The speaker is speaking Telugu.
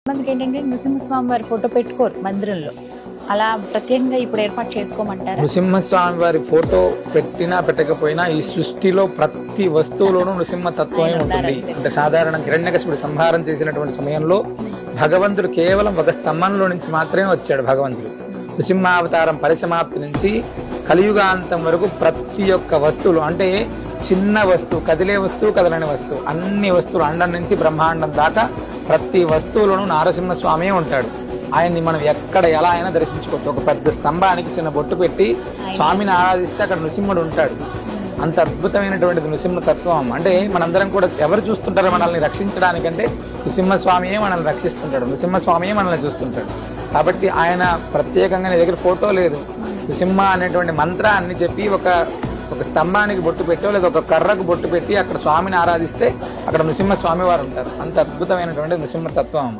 మనకి ఏంటంటే నృసింహస్వామి వారి ఫోటో పెట్టుకోరు మందిరంలో, అలా ప్రత్యేకంగా ఇప్పుడు ఏర్పాటు చేసుకోమంటారు. నృసింహస్వామి వారి ఫోటో పెట్టినా పెట్టకపోయినా ఈ సృష్టిలో ప్రతి వస్తువులోనూ నృసింహ తత్వమే ఉంటుంది. అంటే సాధారణ హిరణ్యకశిపుడు సంహారం చేసినటువంటి సమయంలో భగవంతుడు కేవలం ఒక స్తంభంలో నుంచి మాత్రమే వచ్చాడు. భగవంతుడు నృసింహావతారం పరిసమాప్తి నుంచి కలియుగాంతం వరకు ప్రతి ఒక్క వస్తువులు, అంటే చిన్న వస్తువు, కదిలే వస్తువు, కదలని వస్తువు, అన్ని వస్తువులు అండం నుంచి బ్రహ్మాండం దాకా ప్రతి వస్తువులోనూ నారసింహస్వామి ఉంటాడు. ఆయన్ని మనం ఎక్కడ ఎలా అయినా దర్శించుకోవచ్చు. ఒక పెద్ద స్తంభానికి చిన్న బొట్టు పెట్టి స్వామిని ఆరాధిస్తే అక్కడ నృసింహుడు ఉంటాడు. అంత అద్భుతమైనటువంటిది నృసింహ తత్వం. అంటే మనందరం కూడా ఎవరు చూస్తుంటారో మనల్ని రక్షించడానికంటే నృసింహస్వామియే మనల్ని రక్షిస్తుంటాడు, నృసింహస్వామియే మనల్ని చూస్తుంటాడు. కాబట్టి ఆయన ప్రత్యేకంగా నీ దగ్గర ఫోటో లేదు, నృసింహ అనేటువంటి మంత్రాన్ని చెప్పి ఒక స్తంభానికి బొట్టు పెట్టో లేదా ఒక కర్రకు బొట్టు పెట్టి అక్కడ స్వామిని ఆరాధిస్తే అక్కడ నృసింహ స్వామి వారు ఉంటారు. అంత అద్భుతమైనటువంటి నృసింహ తత్వం.